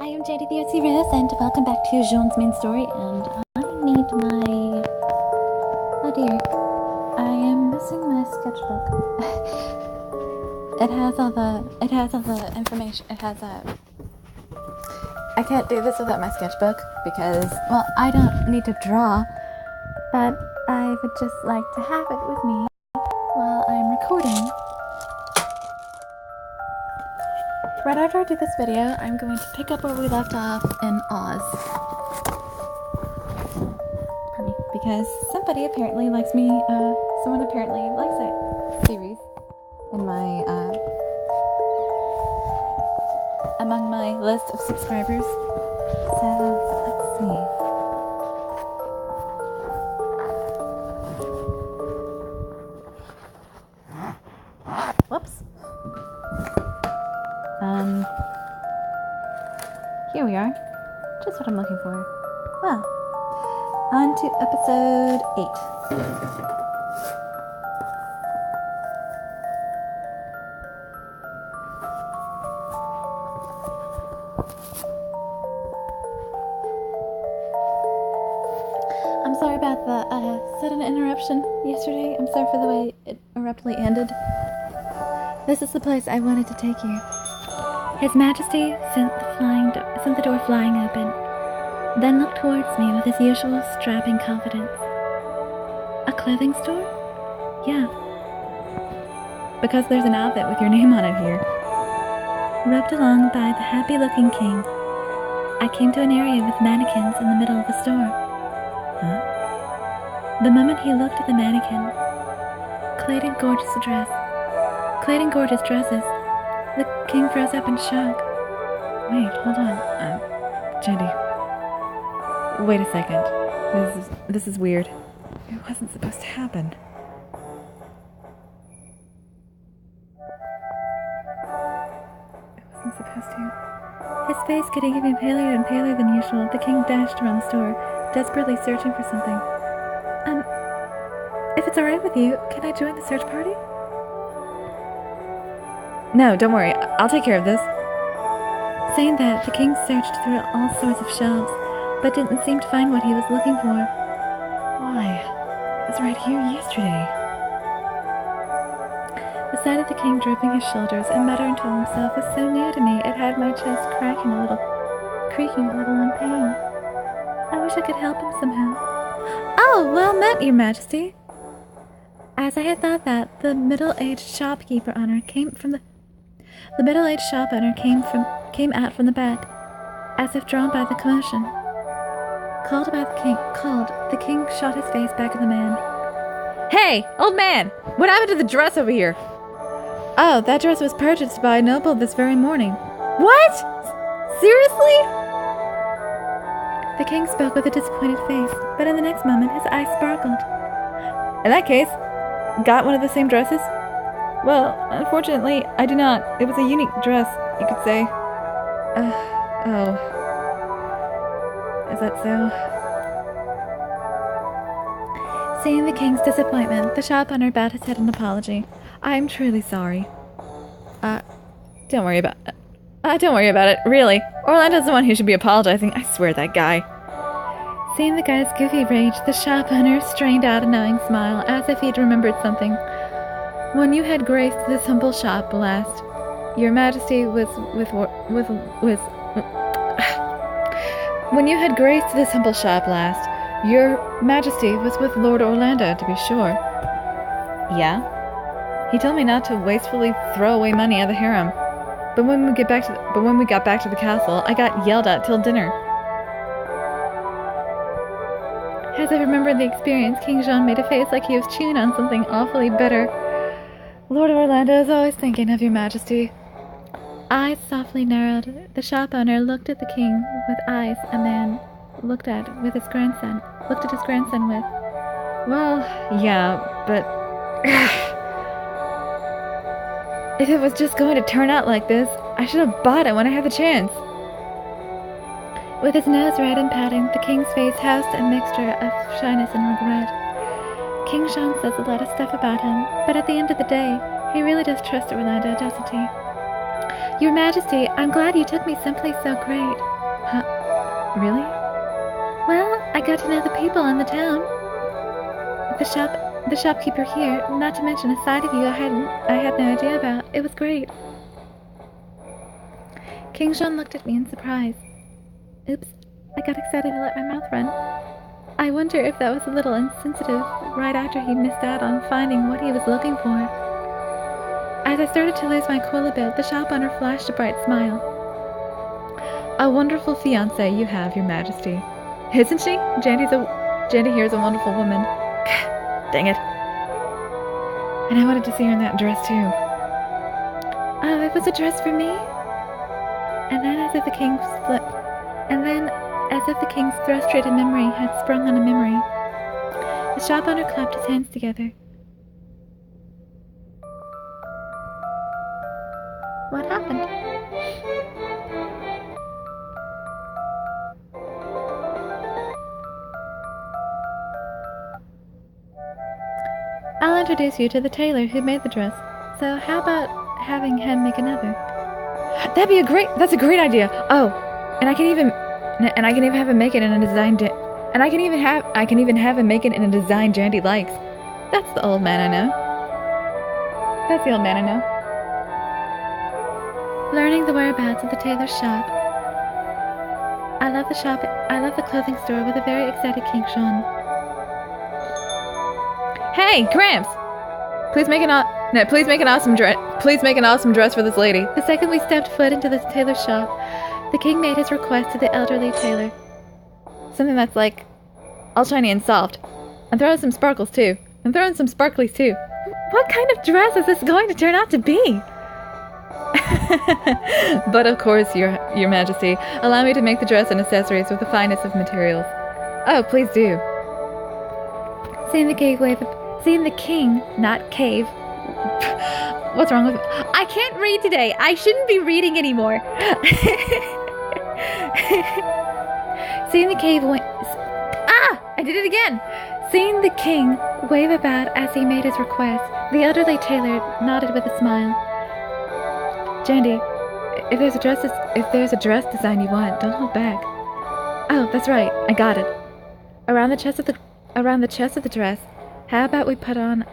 I am JD the Artsy-Rose, and welcome back to Jean's main story, and I need my... Oh dear. I am missing my sketchbook. It has all the information. I can't do this without my sketchbook because, well, I don't need to draw, but I would just like to have it with me while I'm recording. Right after I do this video, I'm going to pick up where we left off in Oz. Pardon me. Because someone apparently likes that series in my, among my list of subscribers. So, let's see. Whoops. Here we are. Just what I'm looking for. Well, on to episode 8. I'm sorry about the sudden interruption yesterday. I'm sorry for the way it abruptly ended. This is the place I wanted to take you. His Majesty sent the door flying open, then looked towards me with his usual strapping confidence. A clothing store? Yeah. Because there's an outfit with your name on it here. Rubbed along by the happy-looking king, I came to an area with mannequins in the middle of the store. Huh? The moment he looked at the mannequin, clad in gorgeous dresses, the king froze up in shock. Wait, hold on. Jenny. Wait a second. This is weird. It wasn't supposed to happen. It wasn't supposed to. His face getting even paler and paler than usual, the king dashed around the store, desperately searching for something. If it's alright with you, can I join the search party? No, don't worry. I'll take care of this. Saying that, the king searched through all sorts of shelves, but didn't seem to find what he was looking for. Why? It was right here yesterday. The sight of the king drooping his shoulders and muttering to himself was so new to me, it had my chest creaking a little in pain. I wish I could help him somehow. Oh, well met, Your Majesty. As I had thought that, the middle-aged shop owner came out from the back, as if drawn by the commotion. Called, the king shot his face back at the man. Hey, old man! What happened to the dress over here? Oh, that dress was purchased by a noble this very morning. What? Seriously? The king spoke with a disappointed face, but in the next moment his eyes sparkled. In that case, got one of the same dresses? Well, unfortunately, I do not. It was a unique dress, you could say. Oh. Is that so? Seeing the king's disappointment, the shop owner bowed his head in apology. I am truly sorry. Don't worry about it, really. Orlando's the one who should be apologizing. I swear, that guy. Seeing the guy's goofy rage, the shop owner strained out a knowing smile, as if he'd remembered something. When you had graced this humble shop last, Your Majesty was When you had graced this humble shop last, Your Majesty was with Lord Orlando, to be sure. Yeah? He told me not to wastefully throw away money at the harem. But when we got back to the castle, I got yelled at till dinner. As I remembered the experience, King Jean made a face like he was chewing on something awfully bitter. Lord Orlando is always thinking of Your Majesty. Eyes softly narrowed. The shop owner looked at the king with eyes a man looked at his grandson with. Well, yeah, but if it was just going to turn out like this, I should have bought it when I had the chance. With his nose red and pouting, the king's face housed a mixture of shyness and regret. King Jean says a lot of stuff about him, but at the end of the day, he really does trust Orlando, doesn't he? Your Majesty, I'm glad you took me someplace so great. Huh? Really? Well, I got to know the people in the town. The shopkeeper here, not to mention a side of you I had no idea about. It was great. King Jean looked at me in surprise. Oops, I got excited and let my mouth run. I wonder if that was a little insensitive, right after he missed out on finding what he was looking for. As I started to lose my cool a bit, the shop owner flashed a bright smile. A wonderful fiancée you have, Your Majesty. Isn't she? Jandy here's a wonderful woman. Dang it. And I wanted to see her in that dress, too. Oh, it was a dress for me? And then as if the king's frustrated memory had sprung on a memory, the shop owner clapped his hands together. What happened? I'll introduce you to the tailor who made the dress. So how about having him make another? That's a great idea. Oh, and I can even have him make it in a design I can even have him make it in a design Jandy likes. That's the old man I know. Learning the whereabouts of the tailor's shop. I love the clothing store with a very excited King Jean. Hey, Gramps! Please make an awesome dress for this lady. The second we stepped foot into this tailor's shop, the king made his request to the elderly tailor. Something that's like all shiny and soft. And throw in some sparklies too. What kind of dress is this going to turn out to be? But of course, Your Majesty, allow me to make the dress and accessories with the finest of materials. Oh, please do. Seeing the king, not cave. What's wrong with me? I can't read today. I shouldn't be reading anymore. Seeing the cave I did it again. Seeing the king wave about as he made his request, the elderly tailor nodded with a smile. Jandy, if there's a dress design you want, don't hold back. Oh, that's right. I got it. Around the chest of the dress, how about we put on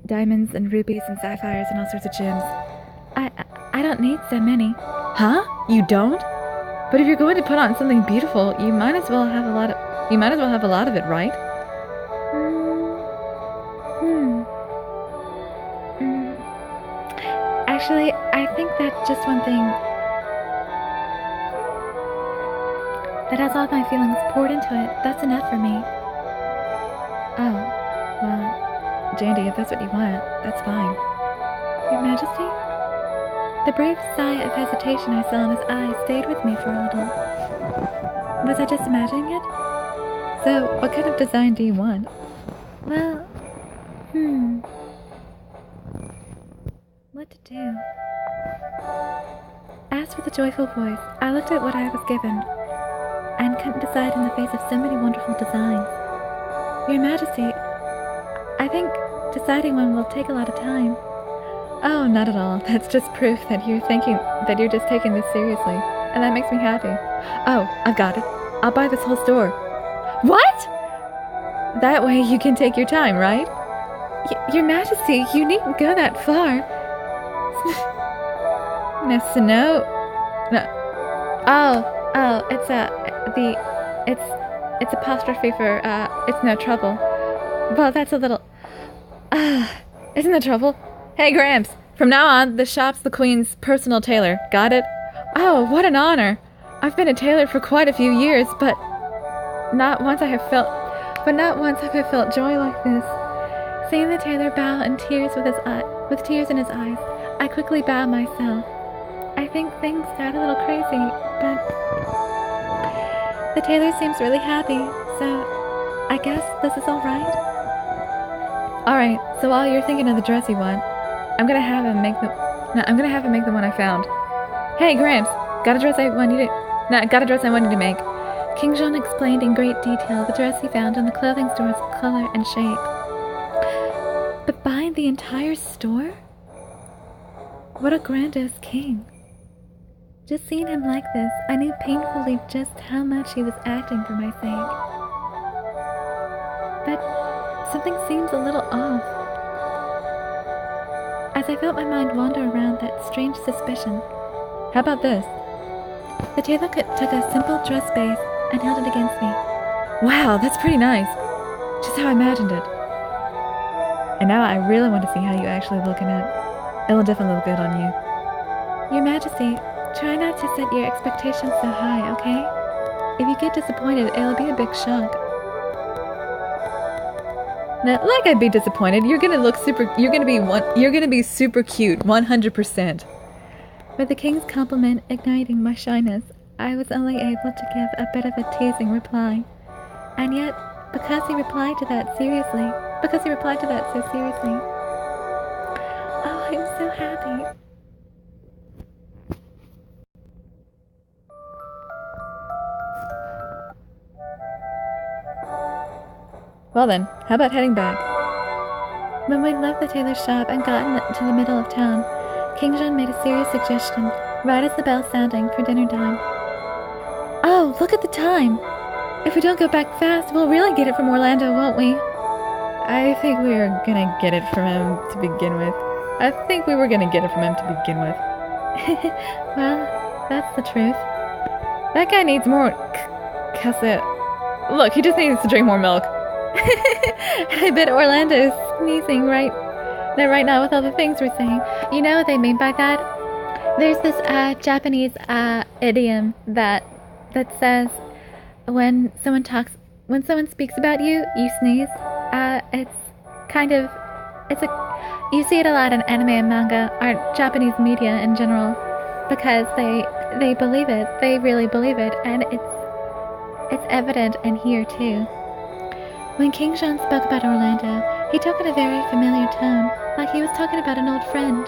diamonds and rubies and sapphires and all sorts of gems? I don't need so many. Huh? You don't? But if you're going to put on something beautiful, you might as well have a lot of it, right? Actually, I think that just one thing that has all my feelings poured into it, that's enough for me. Oh, well, Jandy, if that's what you want, that's fine. Your Majesty? The brief sigh of hesitation I saw in his eyes stayed with me for a little. Was I just imagining it? So, what kind of design do you want? Well, what to do? Asked with a joyful voice, I looked at what I was given, and couldn't decide in the face of so many wonderful designs. Your Majesty, I think deciding one will take a lot of time. Oh, not at all. That's just proof that you're just taking this seriously, and that makes me happy. Oh, I've got it. I'll buy this whole store. What? That way you can take your time, right? Your Majesty, you needn't go that far. No. Oh, it's apostrophe for, it's no trouble. Well, that's a little, isn't that trouble? Hey, Gramps, from now on, the shop's the Queen's personal tailor. Got it? Oh, what an honor. I've been a tailor for quite a few years, but not once have I felt joy like this. Seeing the tailor bow in tears with tears in his eyes, I quickly bowed myself. I think things got a little crazy, but the tailor seems really happy, so I guess this is all right. All right, so while you're thinking of the dress you want, I'm gonna have him make the one I found. Hey, Gramps, got a dress I wanted to make. King Jean explained in great detail the dress he found in the clothing store's color and shape. But buying the entire store? What a grandiose king. Just seeing him like this, I knew painfully just how much he was acting for my sake. But something seems a little off. As I felt my mind wander around that strange suspicion. How about this? The tailor took a simple dress base and held it against me. Wow, that's pretty nice. Just how I imagined it. And now I really want to see how you actually look in it. It'll definitely look good on you. Your Majesty, try not to set your expectations so high, okay? If you get disappointed, it'll be a big shock. Now, like I'd be disappointed, you're gonna be super cute, 100%. With the king's compliment igniting my shyness, I was only able to give a bit of a teasing reply. And yet, because he replied to that so seriously, oh, I'm so happy. Well then, how about heading back? When we left the tailor's shop and gotten to the middle of town, King John made a serious suggestion, right as the bell sounding for dinner time. Oh, look at the time! If we don't go back fast, we'll really get it from Orlando, won't we? I think we were gonna get it from him to begin with. Well, that's the truth. That guy needs more Look, he just needs to drink more milk. I bet Orlando's sneezing right now with all the things we're saying. You know what they mean by that? There's this Japanese idiom that says when someone speaks about you, you sneeze. You see it a lot in anime and manga, or Japanese media in general, because they believe it. They really believe it, and it's evident in here too. When King Jean spoke about Orlando, he talked in a very familiar tone, like he was talking about an old friend.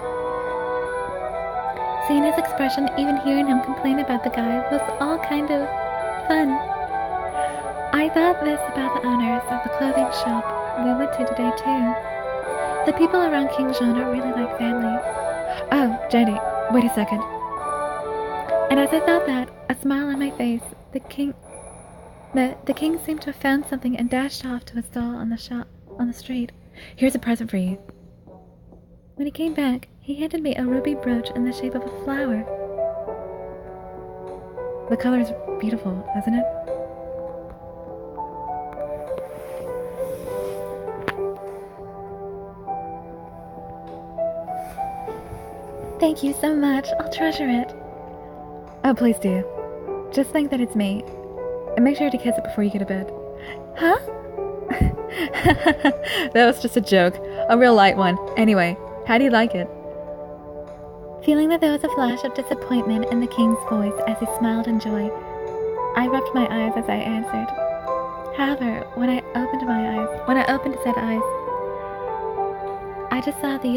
Seeing his expression, even hearing him complain about the guy, was all kind of fun. I thought this about the owners of the clothing shop we went to today too. The people around King Jean are really like family. Oh, Jenny, wait a second. And as I thought that, a smile on my face, the king seemed to have found something and dashed off to a stall on the street. Here's a present for you. When he came back, he handed me a ruby brooch in the shape of a flower. The color's beautiful, isn't it? Thank you so much. I'll treasure it. Oh, please do. Just think that it's me. And make sure to kiss it before you go to bed. Huh? That was just a joke. A real light one. Anyway, how do you like it? Feeling that there was a flash of disappointment in the king's voice as he smiled in joy, I rubbed my eyes as I answered. However, when I opened said eyes, I just saw the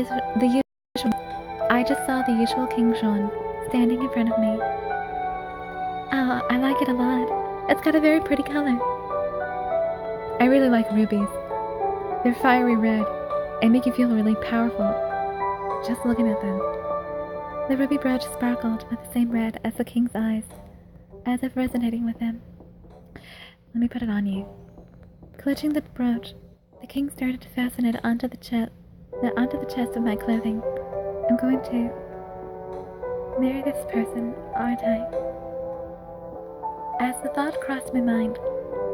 usual King Jean standing in front of me. Oh, I like it a lot. It's got a very pretty color. I really like rubies. They're fiery red and make you feel really powerful just looking at them. The ruby brooch sparkled with the same red as the king's eyes, as if resonating with him. Let me put it on you. Clutching the brooch, the king started to fasten it onto the chest of my clothing. I'm going to marry this person, aren't I? As the thought crossed my mind,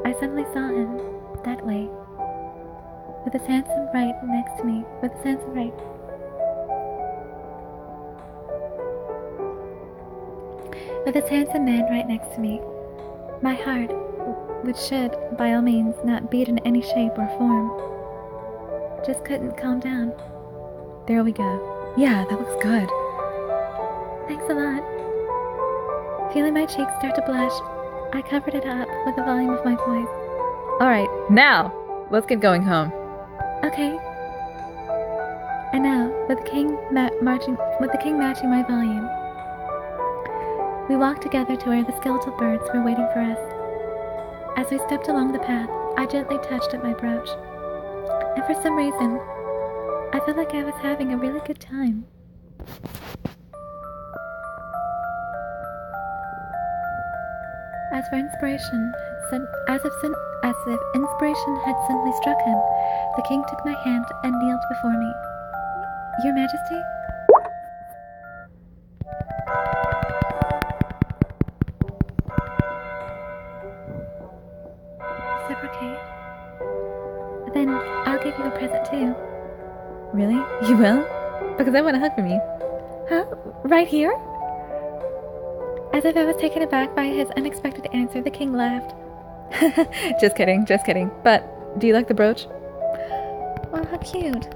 I suddenly saw him that way, with his handsome man right next to me. My heart, which should, by all means, not beat in any shape or form, just couldn't calm down. There we go. Yeah, that looks good. Thanks a lot. Feeling my cheeks start to blush, I covered it up with the volume of my voice. Alright, now, let's get going home. Okay. And now, with the king matching my volume, we walked together to where the skeletal birds were waiting for us. As we stepped along the path, I gently touched at my brooch, and for some reason, I felt like I was having a really good time. As if inspiration had suddenly struck him, the king took my hand and kneeled before me. Your Majesty? Is that okay? Then I'll give you a present too. Really? You will? Because I want a hug from you. Huh? Right here? As if I was taken aback by his unexpected answer, the king laughed. Just kidding, just kidding. But, do you like the brooch? Well, how cute.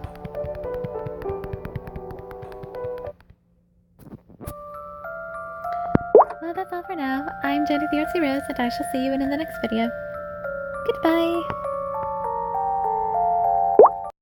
Well, that's all for now. I'm Jenny the Artsy-Rose, and I shall see you in the next video. Goodbye!